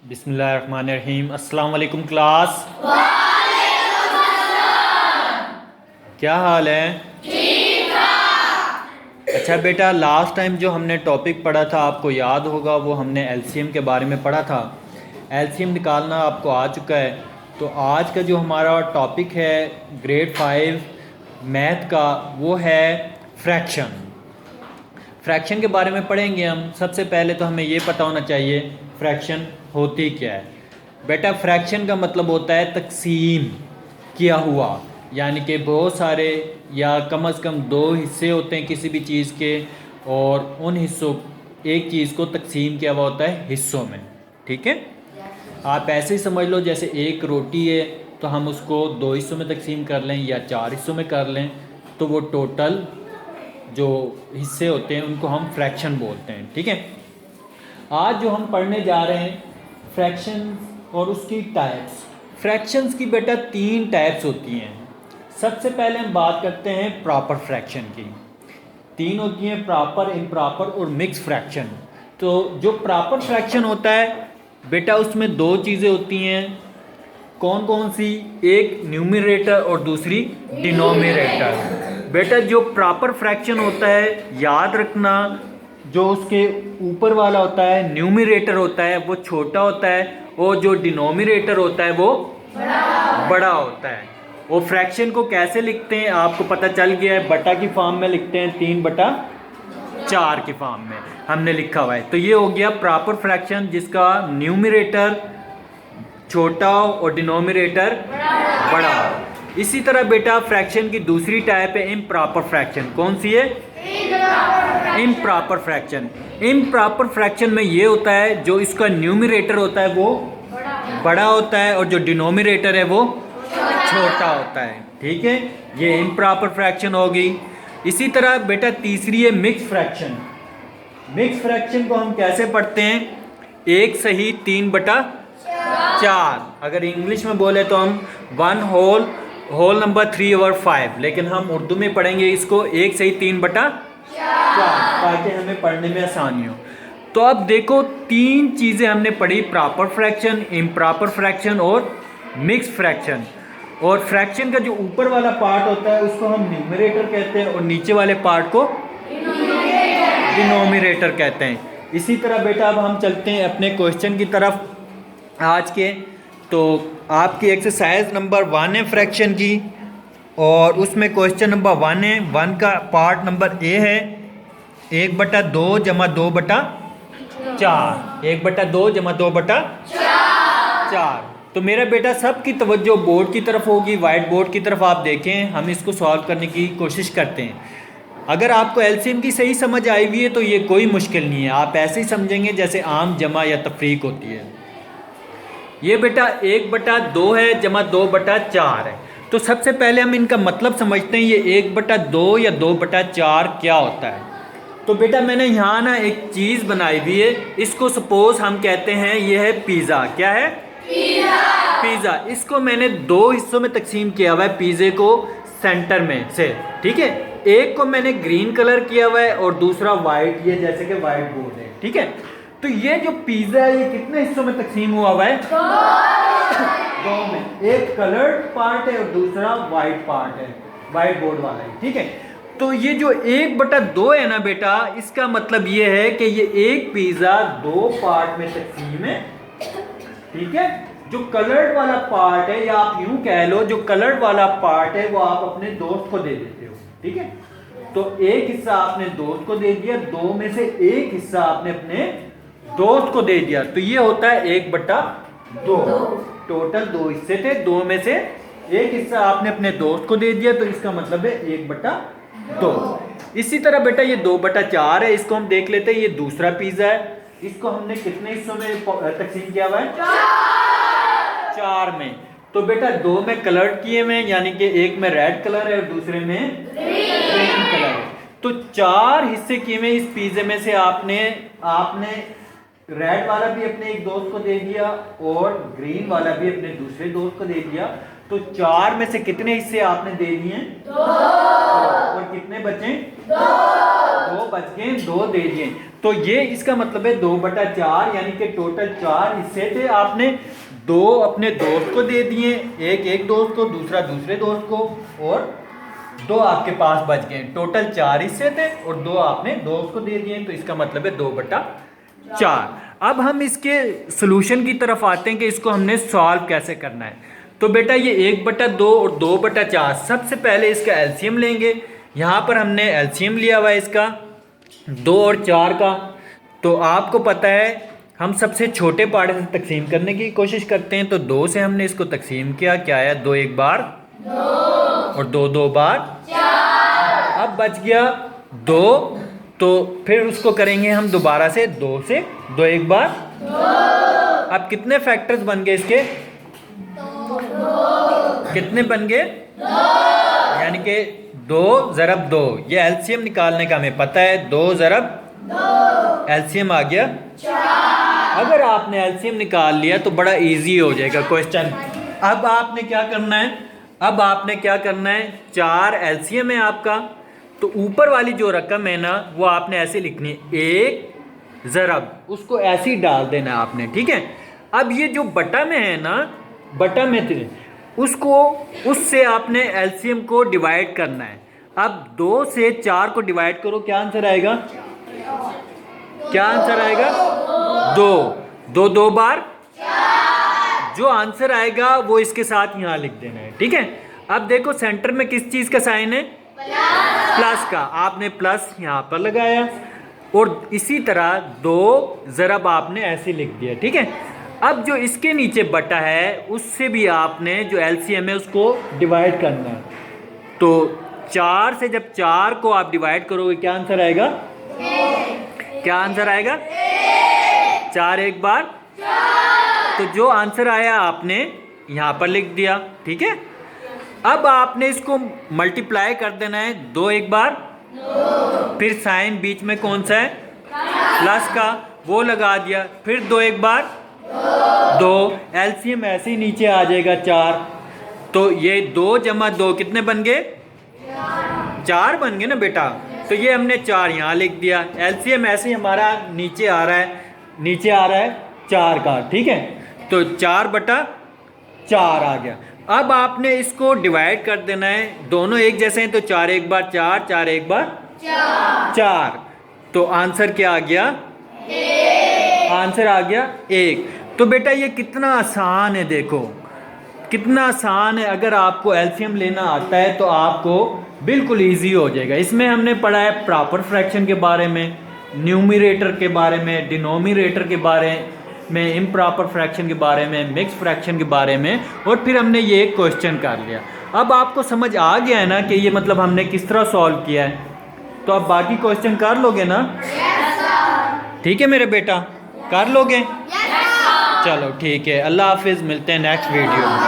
बिस्मिल्लाहिर्रहमानिर्रहीम। अस्सलाम वालेकुम क्लास। क्या हाल है? अच्छा बेटा, लास्ट टाइम जो हमने टॉपिक पढ़ा था आपको याद होगा, वो हमने एलसीएम के बारे में पढ़ा था। एलसीएम निकालना आपको आ चुका है। तो आज का जो हमारा टॉपिक है ग्रेड 5 मैथ का, वो है फ्रैक्शन। फ्रैक्शन के बारे में पढ़ेंगे हम। सबसे पहले तो हमें ये पता होना चाहिए फ्रैक्शन होती क्या है। बेटा, फ्रैक्शन का मतलब होता है तकसीम किया हुआ, यानी कि बहुत सारे या कम से कम दो हिस्से होते हैं किसी भी चीज़ के, और उन हिस्सों एक चीज़ को तकसीम किया हुआ होता है हिस्सों में। ठीक है, आप ऐसे ही समझ लो जैसे एक रोटी है तो हम उसको दो हिस्सों में तकसीम कर लें या चार हिस्सों में कर लें, तो वो टोटल जो हिस्से होते हैं उनको हम फ्रैक्शन बोलते हैं। ठीक है, आज जो हम पढ़ने जा रहे हैं फ्रैक्शन और उसकी टाइप्स। फ्रैक्शंस की बेटा तीन टाइप्स होती हैं। सबसे पहले हम बात करते हैं प्रॉपर फ्रैक्शन की। तीन होती हैं, प्रॉपर, इम्प्रॉपर और मिक्स फ्रैक्शन। तो जो प्रॉपर फ्रैक्शन होता है बेटा, उसमें दो चीज़ें होती हैं। कौन कौन सी? एक न्यूमरेटर और दूसरी डिनोमिनेटर। बेटा, जो प्रॉपर फ्रैक्शन होता है, याद रखना, जो उसके ऊपर वाला होता है न्यूमरेटर होता है वो छोटा होता है, और जो डिनोमिनेटर होता है वो बड़ा होता है। वो फ्रैक्शन को कैसे लिखते हैं आपको पता चल गया है। बटा की फॉर्म में लिखते हैं, 3/4 की फॉर्म में हमने लिखा हुआ है। तो ये हो गया प्रॉपर फ्रैक्शन, जिसका न्यूमरेटर छोटा हो और डिनोमिनेटर बड़ा हो। इसी तरह बेटा फ्रैक्शन की दूसरी टाइप है इम्प्रॉपर फ्रैक्शन। कौन सी है? Improper fraction. इम्प्रॉपर फ्रैक्शन में ये होता है जो इसका न्यूमरेटर होता है वो बड़ा होता है और जो डिनोमिनेटर है वो छोटा होता है। ठीक है, ये इम्प्रॉपर फ्रैक्शन होगी। इसी तरह बेटा तीसरी है मिक्स फ्रैक्शन। मिक्स फ्रैक्शन को हम कैसे पढ़ते हैं? 1 सही 3/4। अगर इंग्लिश में बोले तो हम 1 होल नंबर 3/5, लेकिन हम उर्दू में पढ़ेंगे इसको 1 सही 3/4, ताकि हमें पढ़ने में आसानी हो। तो अब देखो, तीन चीज़ें हमने पढ़ी, प्रॉपर फ्रैक्शन, इम्प्रॉपर फ्रैक्शन और मिक्स फ्रैक्शन। और फ्रैक्शन का जो ऊपर वाला पार्ट होता है उसको हम न्यूमरेटर कहते हैं और नीचे वाले पार्ट को डिनोमिनेटर कहते हैं। इसी तरह बेटा अब हम चलते हैं अपने क्वेश्चन की तरफ आज के। तो आपकी एक्सरसाइज नंबर 1 है फ्रैक्शन की, और उसमें क्वेश्चन नंबर 1 है। 1 का पार्ट नंबर ए है 1/2 जमा 2/4। 1/2 जमा 2/4। तो मेरा बेटा सबकी तवज्जो बोर्ड की तरफ होगी, वाइट बोर्ड की तरफ आप देखें। हम इसको सॉल्व करने की कोशिश करते हैं। अगर आपको एलसीएम की सही समझ आई हुई है तो ये कोई मुश्किल नहीं है, आप ऐसे ही समझेंगे जैसे आम जमा या तफरीक होती है। ये बेटा 1/2 है जमा 2/4 है। तो सबसे पहले हम इनका मतलब समझते हैं, ये 1/2 या 2/4 क्या होता है। तो बेटा मैंने यहाँ ना एक चीज़ बनाई हुई है, इसको सपोज हम कहते हैं ये है पिज़्ज़ा। क्या है? पिज़्ज़ा। इसको मैंने दो हिस्सों में तकसीम किया हुआ है, पिज़्ज़े को सेंटर में से। ठीक है, एक को मैंने ग्रीन कलर किया हुआ है और दूसरा वाइट, ये जैसे कि वाइट बोर्ड है। ठीक है, तो ये जो पिज़्ज़ा है ये कितने हिस्सों में तकसीम हुआ हुआ है? दो में। एक कलर्ड पार्ट है और दूसरा वाइट पार्ट है, वाइट बोर्ड वाला है। ठीक है, तो ये जो 1/2 है ना बेटा, इसका मतलब ये है कि ये एक पिज़्ज़ा दो पार्ट में तकसीम है। ठीक है, जो कलर्ड वाला पार्ट है, या आप यूं कह लो जो कलर्ड वाला पार्ट है वो आप अपने दोस्त को दे देते हो। ठीक है, तो एक हिस्सा आपने दोस्त को दे दिया, दो में से एक हिस्सा आपने अपने दोस्त को दे दिया, तो ये होता है 1/2। टोटल दो हिस्से थे, दो में से एक हिस्सा आपने अपने दोस्त को दे दिया, तो इसका मतलब है 1/2। इसी तरह बेटा ये 2/4 है, इसको हम देख लेते हैं। ये दूसरा पिज़्ज़ा है, इसको हमने कितने हिस्सों में तकसीम किया हुआ है? 4 में। तो बेटा 2 में कलर किए हुए, यानी कि एक में रेड कलर है और दूसरे में ग्रीन कलर है। तो 4 हिस्से किए हुए इस पिज़्ज़े में से आपने रेड वाला भी अपने एक दोस्त को दे दिया और ग्रीन वाला भी अपने दूसरे दोस्त को दे दिया। तो 4 में से कितने हिस्से आपने दे दिए? 2। और कितने बचे? 2। 2 बच गए, 2 दे दिए। तो ये इसका मतलब है 2/4, यानी कि टोटल 4 हिस्से थे। आपने 2 अपने दोस्त को दे दिए, एक दोस्त को, दूसरा दूसरे दोस्त को, और 2 आपके पास बच गए। टोटल 4 हिस्से थे और 2 आपने दोस्त को दे दिए, तो इसका मतलब है 2/4। अब हम इसके सोल्यूशन की तरफ आते हैं कि इसको हमने सॉल्व कैसे करना है। तो बेटा ये 1/2 और 2/4, सबसे पहले इसका एलसीएम लेंगे। यहाँ पर हमने एलसीएम लिया हुआ है इसका 2 और 4 का। तो आपको पता है हम सबसे छोटे पार्ट से तकसीम करने की कोशिश करते हैं। तो 2 से हमने इसको तकसीम किया, क्या आया, 2 एक बार 2 और 2 2 बार 4। अब बच गया 2, तो फिर उसको करेंगे हम दोबारा से 2 से 2 एक बार 2। अब कितने फैक्टर्स बन गए इसके, कितने बन गए, यानी कि 2 ज़रब 2। ये एलसीएम निकालने का हमें पता है, 2 ज़रब 2, एलसीएम आ गया 4। अगर आपने एलसीएम निकाल लिया तो बड़ा इजी हो जाएगा क्वेश्चन। अब आपने क्या करना है, अब आपने क्या करना है, 4 एलसीएम है आपका, तो ऊपर वाली जो रकम है ना वो आपने ऐसे लिखनी है, 1 ज़रब, उसको ऐसे ही डाल देना है आपने, ठीक है। अब ये जो बटा में है ना, बटा में उसको, उससे आपने एलसीएम को डिवाइड करना है। अब 2 से 4 को डिवाइड करो, क्या आंसर आएगा, क्या आंसर आएगा, 2 2 2 बार 4। जो आंसर आएगा वो इसके साथ यहाँ लिख देना है, ठीक है। अब देखो सेंटर में किस चीज़ का साइन है, प्लस का, आपने प्लस यहाँ पर लगाया, और इसी तरह 2 ज़रब आपने ऐसे लिख दिया, ठीक है। अब जो इसके नीचे बटा है उससे भी आपने जो एलसीएम है उसको डिवाइड करना है। तो 4 से जब 4 को आप डिवाइड करोगे क्या आंसर आएगा, क्या आंसर आएगा, 4 एक बार 4। तो जो आंसर आया आपने यहाँ पर लिख दिया, ठीक है। अब आपने इसको मल्टीप्लाई कर देना है, 2 एक बार 2, फिर साइन बीच में कौन सा है, प्लस का, वो लगा दिया, फिर 2 एक बार 2, एलसीएम ऐसे ही नीचे आ जाएगा 4। तो ये 2 जमा 2 कितने बन गए, 4 बन गए ना बेटा। तो ये हमने 4 यहाँ लिख दिया, एलसीएम ऐसे ही हमारा नीचे आ रहा है, नीचे आ रहा है 4 का, ठीक है। तो 4/4 आ गया। अब आपने इसको डिवाइड कर देना है, दोनों एक जैसे हैं, तो 4 एक बार 4, 4 एक बार 4। तो आंसर क्या आ गया, आंसर आ गया 1। तो बेटा ये कितना आसान है, देखो कितना आसान है। अगर आपको एलसीएम लेना आता है तो आपको बिल्कुल इजी हो जाएगा। इसमें हमने पढ़ा है प्रॉपर फ्रैक्शन के बारे में, न्यूमरेटर के बारे में, डिनोमिनेटर के बारे में, इम्प्रॉपर फ्रैक्शन के बारे में, मिक्स फ्रैक्शन के बारे में, और फिर हमने ये क्वेश्चन कर लिया। अब आपको समझ आ गया है ना कि ये मतलब हमने किस तरह सॉल्व किया है। तो अब बाकी क्वेश्चन कर लोगे ना, ठीक है मेरे बेटा, कर लोगे, चलो ठीक है। अल्लाह हाफिज़, मिलते हैं नेक्स्ट वीडियो में।